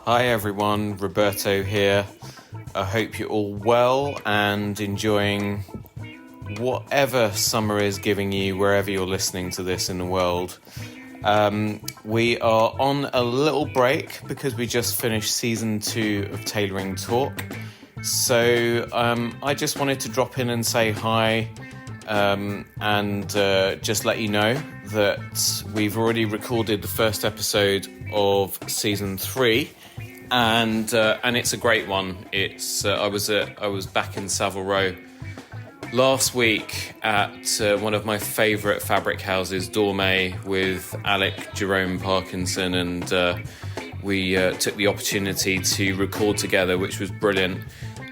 Hi everyone, Roberto here. I hope you're all well and enjoying whatever summer is giving you wherever you're listening to this in the world. We are on a little break because we just finished season 2 of Tailoring Talk. So I just wanted to drop in and say hi and just let you know that we've already recorded the first episode of season 3. And it's a great one. It's I was back in Savile Row last week at one of my favourite fabric houses, Dormay, with Alec Jerome Parkinson, and we took the opportunity to record together, which was brilliant.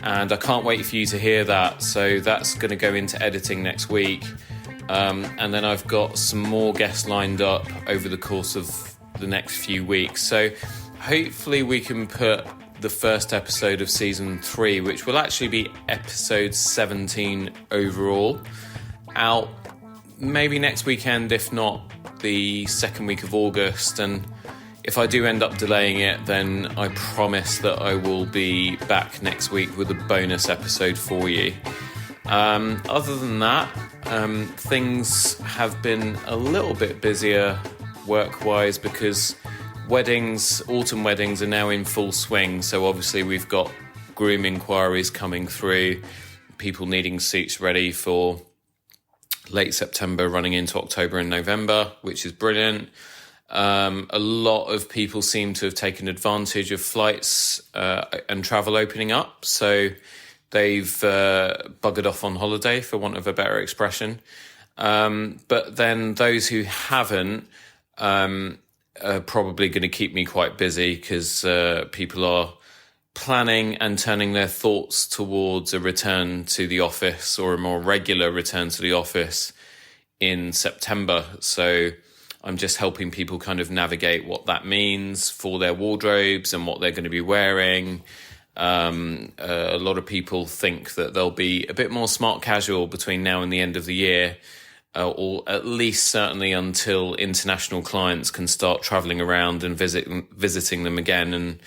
And I can't wait for you to hear that. So that's going to go into editing next week, and then I've got some more guests lined up over the course of the next few weeks. So hopefully we can put the first episode of season 3, which will actually be episode 17 overall, out maybe next weekend, if not the second week of August. And if I do end up delaying it, then I promise that I will be back next week with a bonus episode for you. Other than that, things have been a little bit busier work-wise because autumn weddings are now in full swing. So obviously we've got groom inquiries coming through, people needing suits ready for late September running into October and November, which is brilliant. A lot of people seem to have taken advantage of flights and travel opening up. So they've buggered off on holiday, for want of a better expression. But then those who haven't, are probably going to keep me quite busy because people are planning and turning their thoughts towards a return to the office or a more regular return to the office in September. So I'm just helping people kind of navigate what that means for their wardrobes and what they're going to be wearing. A lot of people think that they'll be a bit more smart casual between now and the end of the year. Or at least certainly until international clients can start traveling around and visiting them again. And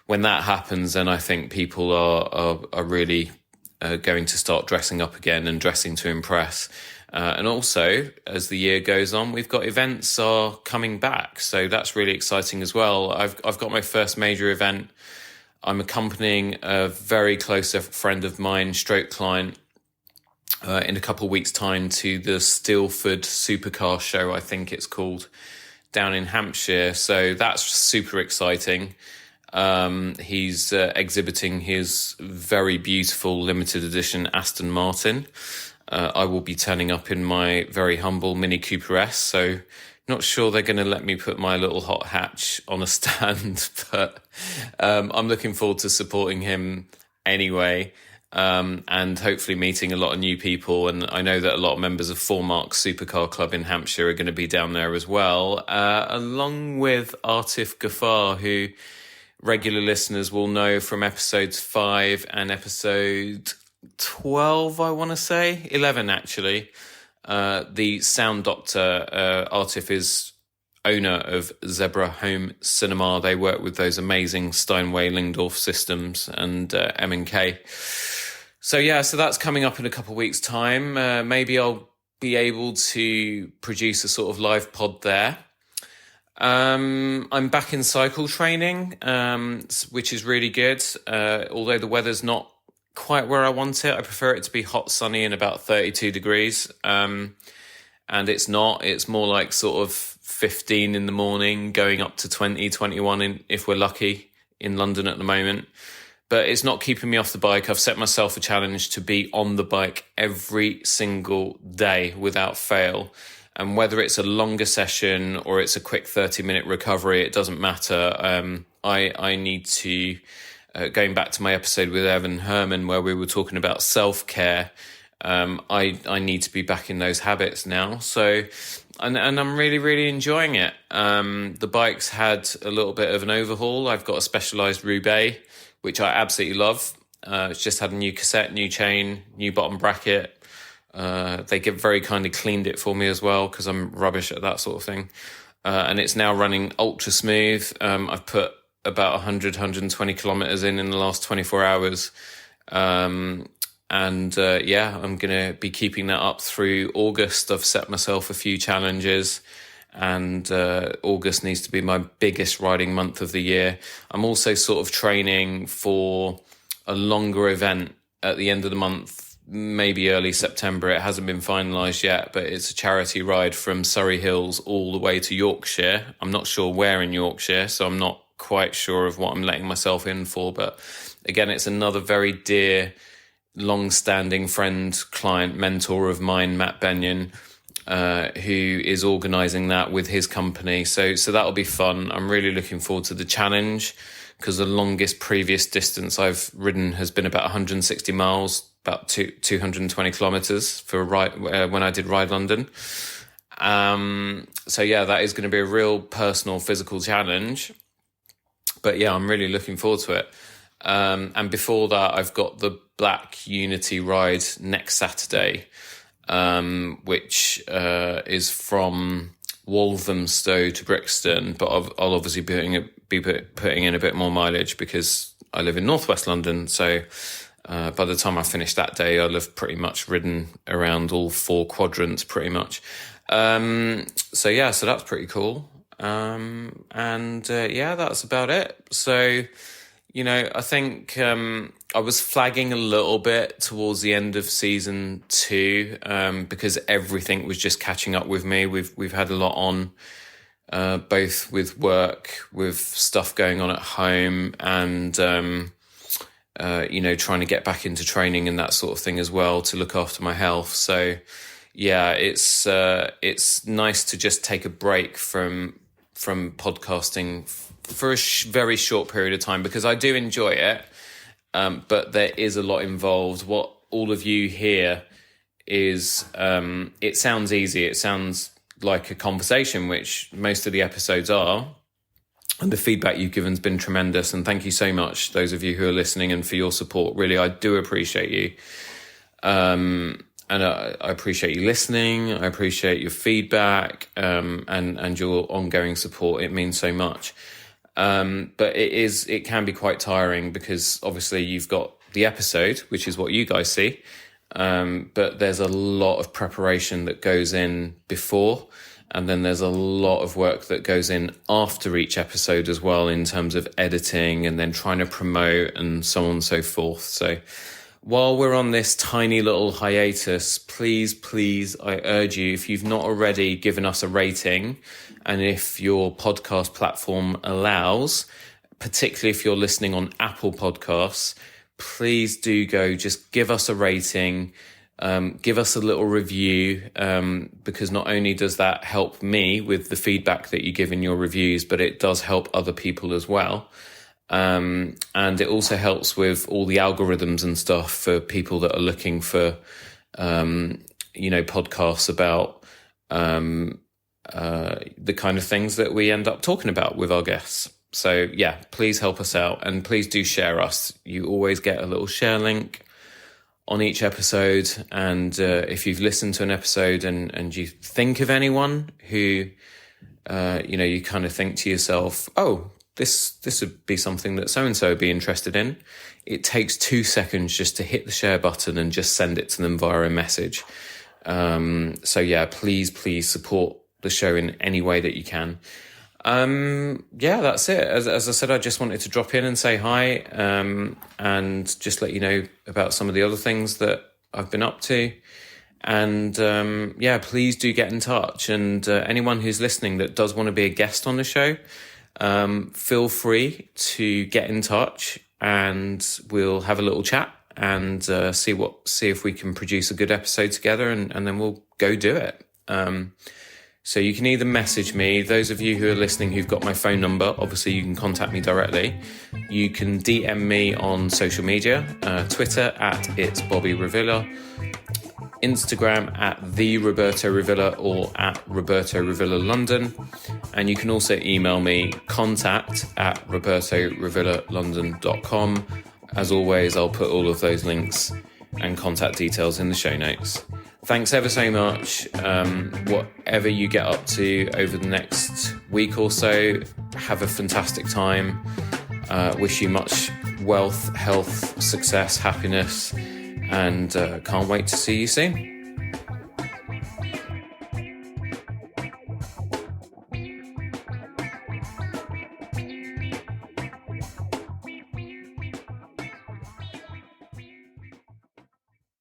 when that happens, then I think people are really going to start dressing up again and dressing to impress. And also, as the year goes on, we've got events are coming back. So that's really exciting as well. I've got my first major event. I'm accompanying a very close friend of mine, stroke client, in a couple of weeks' time to the Stilford Supercar Show, I think it's called, down in Hampshire. So that's super exciting. He's exhibiting his very beautiful limited edition Aston Martin. I will be turning up in my very humble Mini Cooper S, so not sure they're going to let me put my little hot hatch on a stand, but I'm looking forward to supporting him anyway. And hopefully meeting a lot of new people. And I know that a lot of members of 4 Marks Supercar Club in Hampshire are going to be down there as well, along with Atif Ghaffar, who regular listeners will know from episodes 5 and episode 12, I want to say, 11 actually. The sound doctor, Atif, is owner of Zebra Home Cinema. They work with those amazing Steinway Lingdorf systems and M&K. So that's coming up in a couple of weeks' time. Maybe I'll be able to produce a sort of live pod there. I'm back in cycle training, which is really good. Although the weather's not quite where I want it. I prefer it to be hot, sunny, and about 32 degrees. And it's not. It's more like sort of 15 in the morning, going up to 20, 21 if we're lucky in London at the moment. But it's not keeping me off the bike. I've set myself a challenge to be on the bike every single day without fail. And whether it's a longer session or it's a quick 30-minute recovery, it doesn't matter. I need to, going back to my episode with Evan Herman where we were talking about self-care, I need to be back in those habits now. So, and I'm really, really enjoying it. The bike's had a little bit of an overhaul. I've got a Specialized Roubaix, which I absolutely love. It's just had a new cassette, new chain, new bottom bracket. They very kindly cleaned it for me as well, because I'm rubbish at that sort of thing. And it's now running ultra smooth. I've put about 120 kilometers in the last 24 hours. I'm going to be keeping that up through August. I've set myself a few challenges, and August needs to be my biggest riding month of the year. I'm also sort of training for a longer event at the end of the month, maybe early September. It hasn't been finalised yet, but it's a charity ride from Surrey Hills all the way to Yorkshire. I'm not sure where in Yorkshire, so I'm not quite sure of what I'm letting myself in for. But again, it's another very dear, long-standing friend, client, mentor of mine, Matt Benyon, who is organising that with his company. So that'll be fun. I'm really looking forward to the challenge, because the longest previous distance I've ridden has been about 160 miles, about 220 kilometres for when I did Ride London. That is going to be a real personal, physical challenge. But yeah, I'm really looking forward to it. And before that, I've got the Black Unity ride next Saturday, which is from Walthamstow to Brixton, but I'll obviously be putting in a bit more mileage because I live in northwest London. So by the time I finish that day, I'll have pretty much ridden around all 4 quadrants pretty much. So that's pretty cool. That's about it. So, I think I was flagging a little bit towards the end of season 2 because everything was just catching up with me. We've had a lot on, both with work, with stuff going on at home, and trying to get back into training and that sort of thing as well to look after my health. So yeah, it's nice to just take a break from podcasting for a very short period of time, because I do enjoy it, but there is a lot involved. What all of you hear is it sounds easy, it sounds like a conversation, which most of the episodes are, and the feedback you've given has been tremendous, and thank you so much, those of you who are listening, and for your support. Really, I do appreciate you. And I appreciate you listening. I appreciate your feedback, and your ongoing support. It means so much. But it can be quite tiring, because obviously you've got the episode, which is what you guys see. But there's a lot of preparation that goes in before, and then there's a lot of work that goes in after each episode as well, in terms of editing and then trying to promote and so on and so forth. So while we're on this tiny little hiatus, please, I urge you, if you've not already given us a rating, and if your podcast platform allows, particularly if you're listening on Apple Podcasts, please do go, just give us a rating, give us a little review, because not only does that help me with the feedback that you give in your reviews, but it does help other people as well. And it also helps with all the algorithms and stuff for people that are looking for, podcasts about the kind of things that we end up talking about with our guests. So yeah, please help us out, and please do share us. You always get a little share link on each episode. And if you've listened to an episode and you think of anyone who, you kind of think to yourself, oh, this would be something that so-and-so would be interested in, it takes 2 seconds just to hit the share button and just send it to them via a message. So yeah, please support the show in any way that you can. That's it. As I said, I just wanted to drop in and say hi, and just let you know about some of the other things that I've been up to. And please do get in touch. And anyone who's listening that does want to be a guest on the show, feel free to get in touch, and we'll have a little chat and see if we can produce a good episode together, and then we'll go do it. So you can either message me, those of you who are listening who've got my phone number, obviously you can contact me directly. You can DM me on social media, Twitter @It's Bobby Revilla, Instagram @The Roberto Revilla or @Roberto Revilla London. And you can also email me, contact@RobertoRevillaLondon.com. As always, I'll put all of those links and contact details in the show notes. Thanks ever so much. Whatever you get up to over the next week or so, have a fantastic time. Wish you much wealth, health, success, happiness, and can't wait to see you soon.